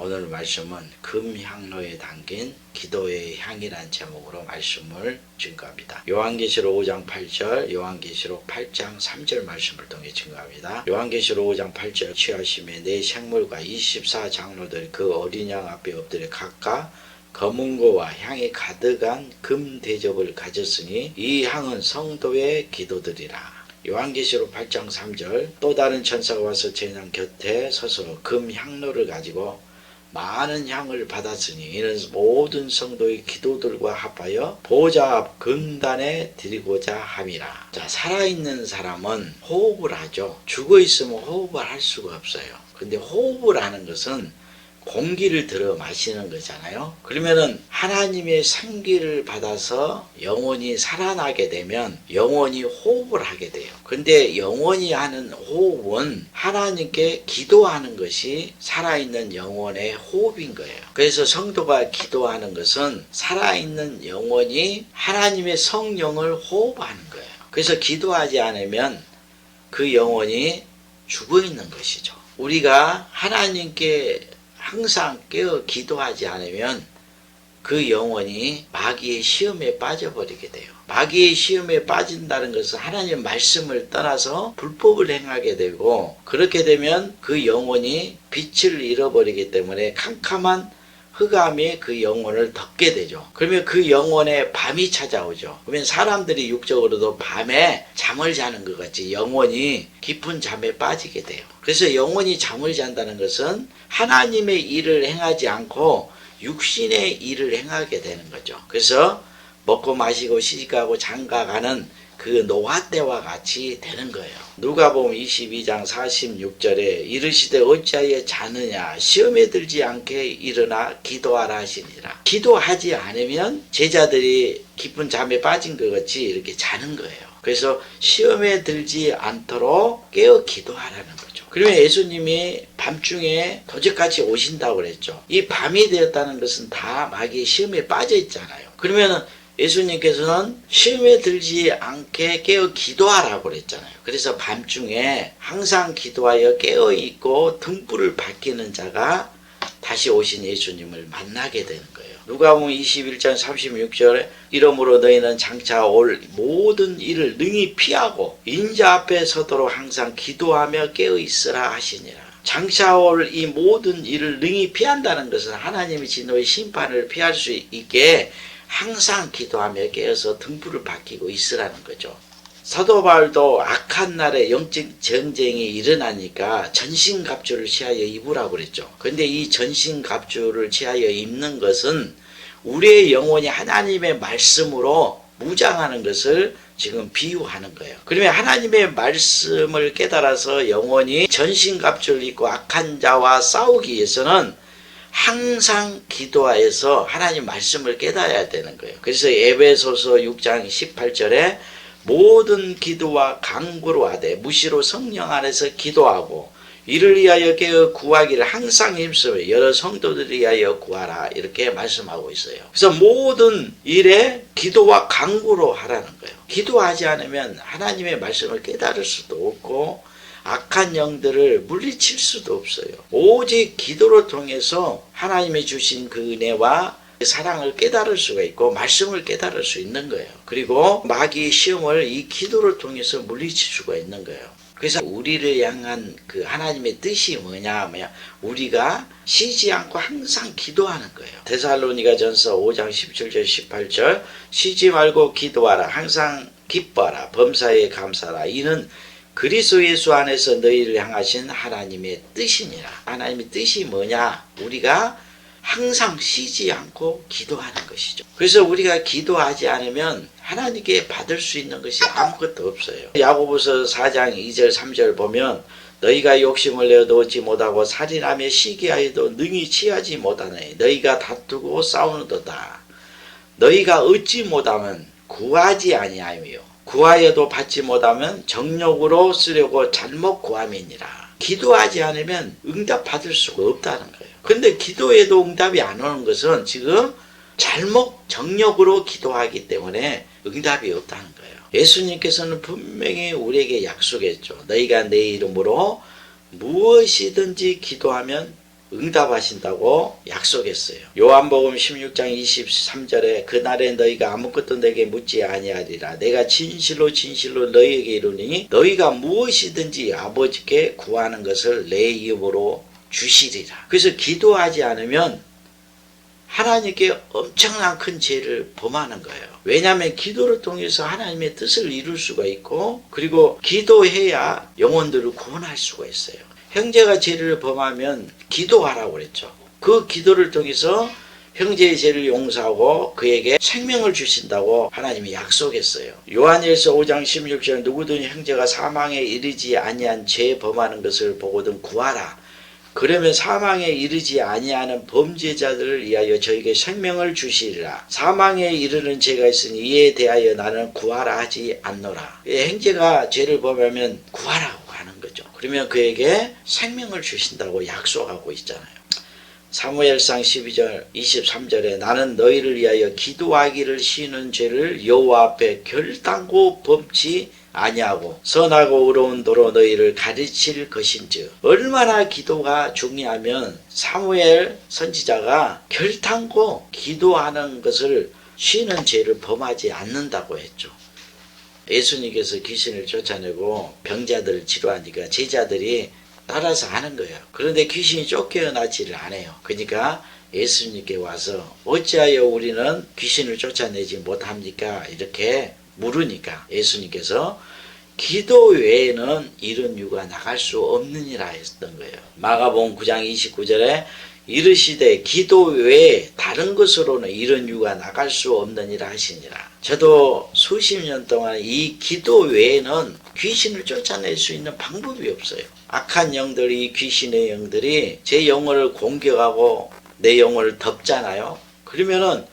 오늘 말씀은 금향로에 담긴 기도의 향이란 제목으로 말씀을 증거합니다. 요한계시록 5장 8절, 요한계시록 8장 3절 말씀을 통해 증거합니다. 요한계시록 5장 8절 취하심에 네 생물과 24장로들 그 어린 양 앞에 엎드려 각각 검은 고와 향이 가득한 금 대접을 가졌으니 이 향은 성도의 기도들이라. 요한계시록 8장 3절 또 다른 천사가 와서 제장 곁에 서서 금 향로를 가지고 많은 향을 받았으니 이는 모든 성도의 기도들과 합하여 보좌 앞 금단에 드리고자 함이라. 자, 살아있는 사람은 호흡을 하죠. 죽어 있으면 호흡을 할 수가 없어요. 근데 호흡을 하는 것은 공기를 들어 마시는 거잖아요. 그러면은 하나님의 생기를 받아서 영혼이 살아나게 되면 영혼이 호흡을 하게 돼요. 근데 영혼이 하는 호흡은 하나님께 기도하는 것이 살아있는 영혼의 호흡인 거예요. 그래서 성도가 기도하는 것은 살아있는 영혼이 하나님의 성령을 호흡하는 거예요. 그래서 기도하지 않으면 그 영혼이 죽어 있는 것이죠. 우리가 하나님께 항상 깨어 기도하지 않으면 그 영혼이 마귀의 시험에 빠져버리게 돼요. 마귀의 시험에 빠진다는 것은 하나님의 말씀을 떠나서 불법을 행하게 되고, 그렇게 되면 그 영혼이 빛을 잃어버리기 때문에 캄캄한 흑암이 그 영혼을 덮게 되죠. 그러면 그 영혼에 밤이 찾아오죠. 그러면 사람들이 육적으로도 밤에 잠을 자는 것 같이 영혼이 깊은 잠에 빠지게 돼요. 그래서 영혼이 잠을 잔다는 것은 하나님의 일을 행하지 않고 육신의 일을 행하게 되는 거죠. 그래서 먹고 마시고 시집가고 장가가는 그 노화 때와 같이 되는 거예요. 누가복음 22장 46절에 이르시되 어찌하여 자느냐 시험에 들지 않게 일어나 기도하라 하시니라. 기도하지 않으면 제자들이 깊은 잠에 빠진 것 같이 이렇게 자는 거예요. 그래서 시험에 들지 않도록 깨어 기도하라는 거죠. 그러면 예수님이 밤중에 도적같이 오신다고 그랬죠. 이 밤이 되었다는 것은 다 마귀의 시험에 빠져 있잖아요. 그러면은 예수님께서는 시험에 들지 않게 깨어 기도하라고 그랬잖아요. 그래서 밤중에 항상 기도하여 깨어 있고 등불을 밝히는 자가 다시 오신 예수님을 만나게 되는 거예요. 누가복음 21장 36절에 이러므로 너희는 장차 올 모든 일을 능히 피하고 인자 앞에 서도록 항상 기도하며 깨어 있으라 하시니라. 장차 올 이 모든 일을 능히 피한다는 것은 하나님의 진노의 심판을 피할 수 있게 항상 기도하며 깨어서 등불을 밝히고 있으라는 거죠. 사도 바울도 악한 날에 영적 전쟁이 일어나니까 전신갑주를 취하여 입으라고 그랬죠. 그런데 이 전신갑주를 취하여 입는 것은 우리의 영혼이 하나님의 말씀으로 무장하는 것을 지금 비유하는 거예요. 그러면 하나님의 말씀을 깨달아서 영혼이 전신갑주를 입고 악한 자와 싸우기 위해서는 항상 기도하여서 하나님 말씀을 깨달아야 되는 거예요. 그래서 에베소서 6장 18절에 모든 기도와 간구로 하되 무시로 성령 안에서 기도하고 이를 위하여 깨어 구하기를 항상 힘쓰며 여러 성도들을 위하여 구하라 이렇게 말씀하고 있어요. 그래서 모든 일에 기도와 간구로 하라는 거예요. 기도하지 않으면 하나님의 말씀을 깨달을 수도 없고 악한 영들을 물리칠 수도 없어요. 오직 기도를 통해서 하나님이 주신 그 은혜와 사랑을 깨달을 수가 있고 말씀을 깨달을 수 있는 거예요. 그리고 마귀의 시험을 이 기도를 통해서 물리칠 수가 있는 거예요. 그래서 우리를 향한 그 하나님의 뜻이 뭐냐 우리가 쉬지 않고 항상 기도하는 거예요. 데살로니가전서 5장 17절 18절 쉬지 말고 기도하라 항상 기뻐하라 범사에 감사하라 이는 그리스도 예수 안에서 너희를 향하신 하나님의 뜻이니라. 하나님의 뜻이 뭐냐? 우리가 항상 쉬지 않고 기도하는 것이죠. 그래서 우리가 기도하지 않으면 하나님께 받을 수 있는 것이 아무것도 없어요. 야고보서 4장 2절 3절 보면 너희가 욕심을 내어도 얻지 못하고 살인하며 시기하여도 능히 취하지 못하네. 너희가 다투고 싸우는도다. 너희가 얻지 못하면 구하지 아니하며 구하여도 받지 못하면 정욕으로 쓰려고 잘못 구함이니라. 기도하지 않으면 응답 받을 수가 없다는 거예요. 근데 기도해도 응답이 안 오는 것은 지금 잘못 정욕으로 기도하기 때문에 응답이 없다는 거예요. 예수님께서는 분명히 우리에게 약속했죠. 너희가 내 이름으로 무엇이든지 기도하면 응답하신다고 약속했어요. 요한복음 16장 23절에 그날에 너희가 아무것도 내게 묻지 아니하리라. 내가 진실로 진실로 너희에게 이르노니 너희가 무엇이든지 아버지께 구하는 것을 내 이름으로 주시리라. 그래서 기도하지 않으면 하나님께 엄청난 큰 죄를 범하는 거예요. 왜냐하면 기도를 통해서 하나님의 뜻을 이룰 수가 있고, 그리고 기도해야 영혼들을 구원할 수가 있어요. 형제가 죄를 범하면 기도하라고 그랬죠. 그 기도를 통해서 형제의 죄를 용서하고 그에게 생명을 주신다고 하나님이 약속했어요. 요한일서 5장 16절 누구든지 형제가 사망에 이르지 아니한 죄 범하는 것을 보거든 구하라. 그러면 사망에 이르지 아니하는 범죄자들을 위하여 저에게 생명을 주시리라. 사망에 이르는 죄가 있으니 이에 대하여 나는 구하라 하지 않노라. 형제가 죄를 범하면 구하라고 하는 거죠. 그러면 그에게 생명을 주신다고 약속하고 있잖아요. 사무엘상 12절 23절에 나는 너희를 위하여 기도하기를 쉬는 죄를 여호와 앞에 결단코 범치 아니하고 선하고 의로운 도로 너희를 가르칠 것인즉. 얼마나 기도가 중요하면 사무엘 선지자가 결단코 기도하는 것을 쉬는 죄를 범하지 않는다고 했죠. 예수님께서 귀신을 쫓아내고 병자들을 치료하니까 제자들이 따라서 하는 거예요. 그런데 귀신이 쫓겨나지를 않아요. 그러니까 예수님께 와서 어찌하여 우리는 귀신을 쫓아내지 못합니까? 이렇게 물으니까 예수님께서 기도 외에는 이런 유가 나갈 수 없느니라 했던 거예요. 마가복음 9장 29절에 이르시되 기도 외에 다른 것으로는 이런 유가 나갈 수 없느니라 하시니라. 저도 수십 년 동안 이 기도 외에는 귀신을 쫓아낼 수 있는 방법이 없어요. 악한 영들이, 귀신의 영들이 제 영혼을 공격하고 내 영혼을 덮잖아요. 그러면은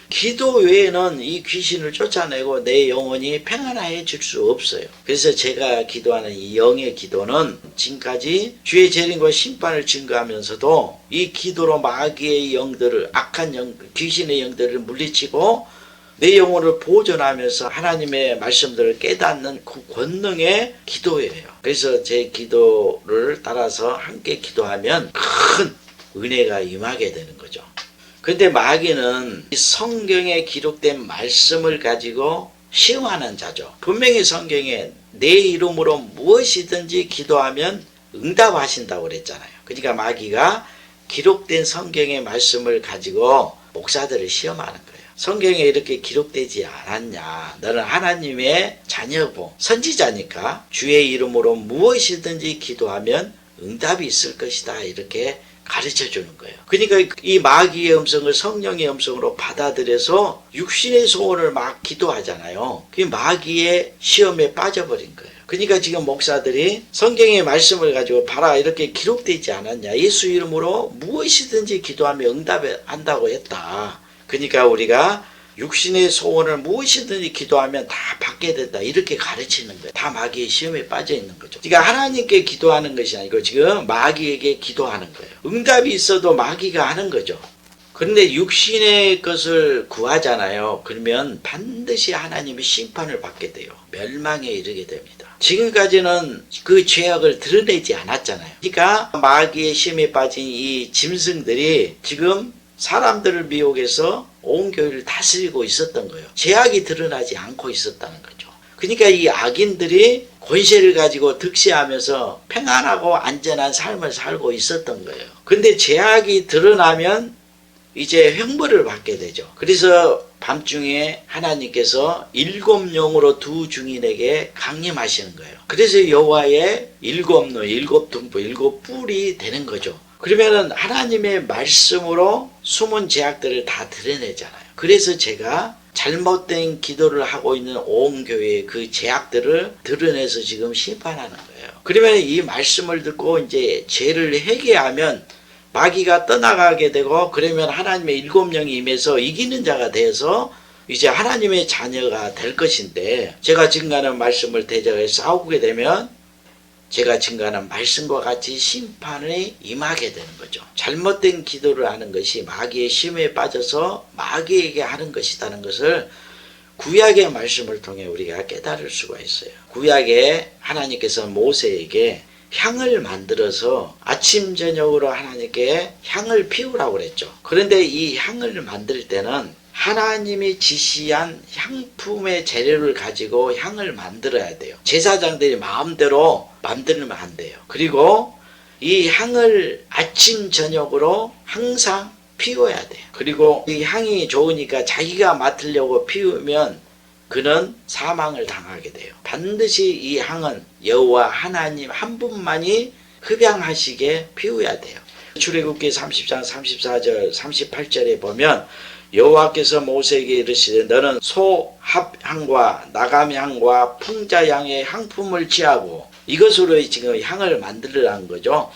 기도 외에는 이 귀신을 쫓아내고 내 영혼이 평안해질 수 없어요. 그래서 제가 기도하는 이 영의 기도는 지금까지 주의 재림과 심판을 증거하면서도 이 기도로 마귀의 영들을, 악한 영, 귀신의 영들을 물리치고 내 영혼을 보존하면서 하나님의 말씀들을 깨닫는 그 권능의 기도예요. 그래서 제 기도를 따라서 함께 기도하면 큰 은혜가 임하게 되는 거죠. 근데 마귀는 성경에 기록된 말씀을 가지고 시험하는 자죠. 분명히 성경에 내 이름으로 무엇이든지 기도하면 응답하신다고 그랬잖아요. 그러니까 마귀가 기록된 성경의 말씀을 가지고 목사들을 시험하는 거예요. 성경에 이렇게 기록되지 않았냐? 너는 하나님의 자녀고 선지자니까 주의 이름으로 무엇이든지 기도하면 응답이 있을 것이다. 이렇게 가르쳐 주는 거예요. 그러니까 이 마귀의 음성을 성령의 음성으로 받아들여서 육신의 소원을 막 기도하잖아요. 그게 마귀의 시험에 빠져버린 거예요. 그러니까 지금 목사들이 성경의 말씀을 가지고 봐라 이렇게 기록되지 않았냐. 예수 이름으로 무엇이든지 기도하며 응답한다고 했다. 그러니까 우리가 육신의 소원을 무엇이든지 기도하면 다 받게 된다. 이렇게 가르치는 거예요. 다 마귀의 시험에 빠져 있는 거죠. 그러니까 하나님께 기도하는 것이 아니고 지금 마귀에게 기도하는 거예요. 응답이 있어도 마귀가 하는 거죠. 그런데 육신의 것을 구하잖아요. 그러면 반드시 하나님의 심판을 받게 돼요. 멸망에 이르게 됩니다. 지금까지는 그 죄악을 드러내지 않았잖아요. 그러니까 마귀의 시험에 빠진 이 짐승들이 지금 사람들을 미혹해서 온 교회를 다스리고 있었던 거예요. 죄악이 드러나지 않고 있었다는 거죠. 그러니까 이 악인들이 권세를 가지고 득세하면서 평안하고 안전한 삶을 살고 있었던 거예요. 근데 죄악이 드러나면 이제 형벌을 받게 되죠. 그래서 밤중에 하나님께서 7영으로 두 증인에게 강림하시는 거예요. 그래서 여호와의 7로 7등불 7뿔이 되는 거죠. 그러면은 하나님의 말씀으로 숨은 죄악들을 다 드러내잖아요. 그래서 제가 잘못된 기도를 하고 있는 온 교회의 그 죄악들을 드러내서 지금 심판하는 거예요. 그러면 이 말씀을 듣고 이제 죄를 회개하면 마귀가 떠나가게 되고, 그러면 하나님의 7영이 임해서 이기는 자가 되어서 이제 하나님의 자녀가 될 것인데, 제가 증거하는 말씀을 대적해 싸우게 되면 제가 증거하는 말씀과 같이 심판에 임하게 되는 거죠. 잘못된 기도를 하는 것이 마귀의 시험에 빠져서 마귀에게 하는 것이라는 것을 구약의 말씀을 통해 우리가 깨달을 수가 있어요. 구약에 하나님께서 모세에게 향을 만들어서 아침 저녁으로 하나님께 향을 피우라고 그랬죠. 그런데 이 향을 만들 때는 하나님이 지시한 향품의 재료를 가지고 향을 만들어야 돼요. 제사장들이 마음대로 만들면 안 돼요. 그리고 이 향을 아침 저녁으로 항상 피워야 돼요. 그리고 이 향이 좋으니까 자기가 맡으려고 피우면 그는 사망을 당하게 돼요. 반드시 이 향은 여호와 하나님 한 분만이 흡양하시게 피워야 돼요. 출애굽기 30장 34절 38절에 보면 여호와께서 모세에게 이르시되 너는 소합향과 나감향과 풍자향의 향품을 취하고 이것으로 지금 향을 만들으라는 거죠.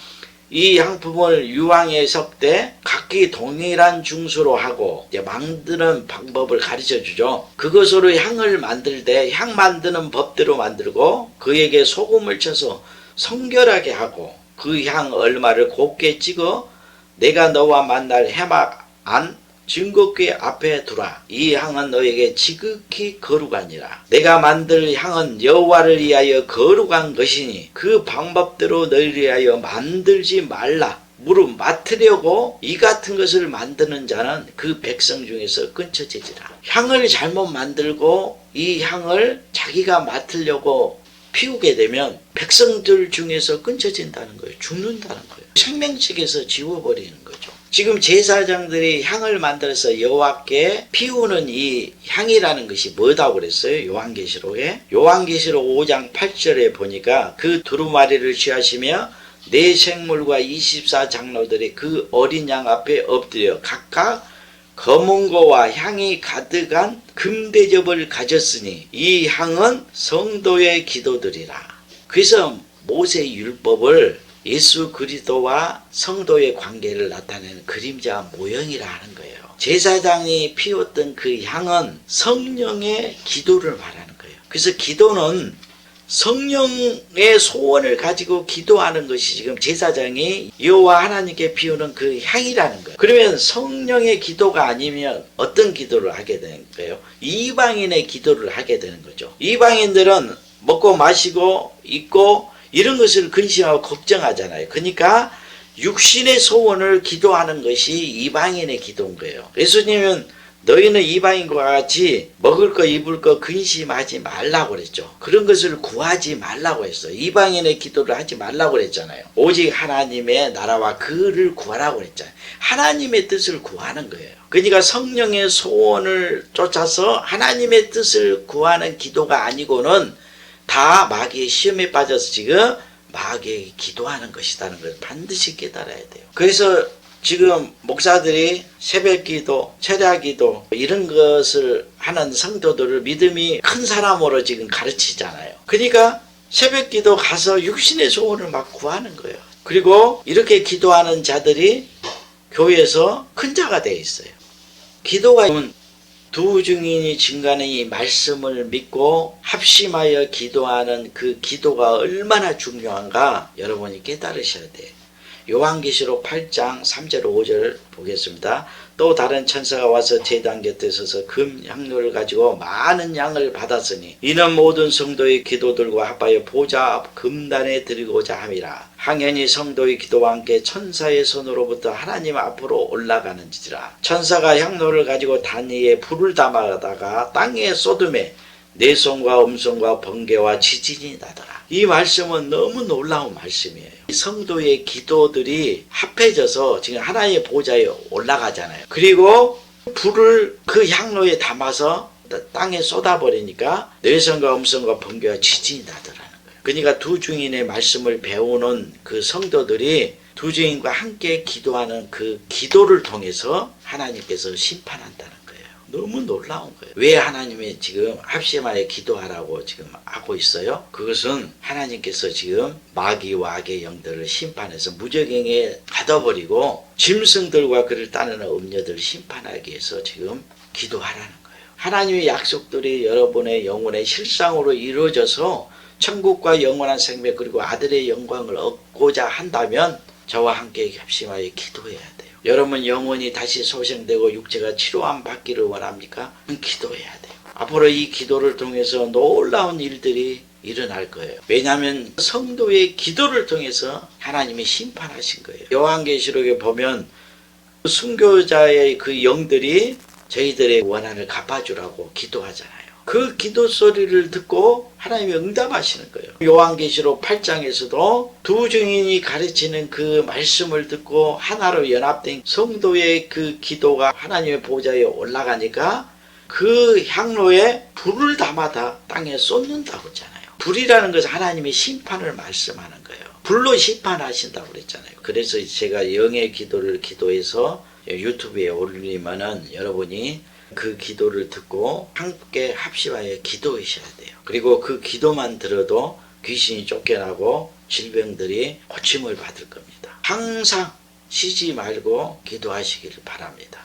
이 향품을 유황에 섞되 각기 동일한 중수로 하고 이제 만드는 방법을 가르쳐 주죠. 그것으로 향을 만들 때 향 만드는 법대로 만들고 그에게 소금을 쳐서 성결하게 하고 그 향 얼마를 곱게 찍어 내가 너와 만날 해막 안 증거궤 앞에 두라. 이 향은 너에게 지극히 거룩하니라. 내가 만들 향은 여호와를 위하여 거룩한 것이니 그 방법대로 너희를 위하여 만들지 말라. 무릇 맡으려고 이 같은 것을 만드는 자는 그 백성 중에서 끊쳐지리라. 향을 잘못 만들고 이 향을 자기가 맡으려고 피우게 되면 백성들 중에서 끊쳐진다는 거예요. 죽는다는 거예요. 생명책에서 지워버리는 거죠. 지금 제사장들이 향을 만들어서 여호와께 피우는 이 향이라는 것이 뭐다고 그랬어요? 요한계시록에 5장 8절에 보니까 그 두루마리를 취하시며 네 생물과 24장로들이 그 어린 양 앞에 엎드려 각각 검은 거와 향이 가득한 금대접을 가졌으니 이 향은 성도의 기도들이라. 그래서 모세 율법을 예수 그리스도와 성도의 관계를 나타내는 그림자 모형이라 하는 거예요. 제사장이 피웠던 그 향은 성령의 기도를 말하는 거예요. 그래서 기도는 성령의 소원을 가지고 기도하는 것이 지금 제사장이 여호와 하나님께 피우는 그 향이라는 거예요. 그러면 성령의 기도가 아니면 어떤 기도를 하게 되는 거예요? 이방인의 기도를 하게 되는 거죠. 이방인들은 먹고 마시고 입고 이런 것을 근심하고 걱정하잖아요. 그러니까 육신의 소원을 기도하는 것이 이방인의 기도인 거예요. 예수님은 너희는 이방인과 같이 먹을 거 입을 거 근심하지 말라고 그랬죠. 그런 것을 구하지 말라고 했어요. 이방인의 기도를 하지 말라고 그랬잖아요. 오직 하나님의 나라와 그를 구하라고 그랬잖아요. 하나님의 뜻을 구하는 거예요. 그러니까 성령의 소원을 쫓아서 하나님의 뜻을 구하는 기도가 아니고는 다 마귀의 시험에 빠져서 지금 마귀에게 기도하는 것이라는 걸 반드시 깨달아야 돼요. 그래서 지금 목사들이 새벽기도, 철야기도 이런 것을 하는 성도들을 믿음이 큰 사람으로 지금 가르치잖아요. 그러니까 새벽기도 가서 육신의 소원을 막 구하는 거예요. 그리고 이렇게 기도하는 자들이 교회에서 큰 자가 되어 있어요. 기도가 두 증인이 증거하는 이 말씀을 믿고 합심하여 기도하는 그 기도가 얼마나 중요한가 여러분이 깨달으셔야 돼요. 요한계시록 8장 3절 5절 보겠습니다. 또 다른 천사가 와서 제단 곁에 서서 금 향료를 가지고 많은 양을 받았으니 이는 모든 성도의 기도들과 합하여 보좌 앞 금단에 드리고자 함이라. 항연히 성도의 기도와 함께 천사의 손으로부터 하나님 앞으로 올라가는지라. 천사가 향로를 가지고 단 위에 불을 담아다가 땅에 쏟음에 내 손과 음손과 번개와 지진이 나더라. 이 말씀은 너무 놀라운 말씀이에요. 성도의 기도들이 합해져서 지금 하나님의 보좌에 올라가잖아요. 그리고 불을 그 향로에 담아서 땅에 쏟아버리니까 내 손과 음손과 번개와 지진이 나더라는 거예요. 그러니까 두 증인의 말씀을 배우는 그 성도들이 두 증인과 함께 기도하는 그 기도를 통해서 하나님께서 심판한다는 거예요. 너무 놀라운 거예요. 왜 하나님이 지금 합심하여 기도하라고 지금 하고 있어요? 그것은 하나님께서 지금 마귀와 악의 영들을 심판해서 무적행에 가둬버리고 짐승들과 그를 따르는 음녀들을 심판하기 위해서 지금 기도하라는 거예요. 하나님의 약속들이 여러분의 영혼의 실상으로 이루어져서 천국과 영원한 생명 그리고 아들의 영광을 얻고자 한다면 저와 함께 합심하여 기도해야 돼요. 여러분 영혼이 다시 소생되고 육체가 치료함 받기를 원합니까? 기도해야 돼요. 앞으로 이 기도를 통해서 놀라운 일들이 일어날 거예요. 왜냐하면 성도의 기도를 통해서 하나님이 심판하신 거예요. 요한계시록에 보면 순교자의 그 영들이 저희들의 원한을 갚아주라고 기도하잖아요. 그 기도 소리를 듣고 하나님이 응답하시는 거예요. 요한계시록 8장에서도 두 증인이 가르치는 그 말씀을 듣고 하나로 연합된 성도의 그 기도가 하나님의 보좌에 올라가니까 그 향로에 불을 담아다 땅에 쏟는다고 했잖아요. 불이라는 것은 하나님의 심판을 말씀하는 거예요. 불로 심판하신다고 그랬잖아요. 그래서 제가 영의 기도를 기도해서 유튜브에 올리면은 여러분이 그 기도를 듣고 함께 합심하여 기도하셔야 돼요. 그리고 그 기도만 들어도 귀신이 쫓겨나고 질병들이 고침을 받을 겁니다. 항상 쉬지 말고 기도하시기를 바랍니다.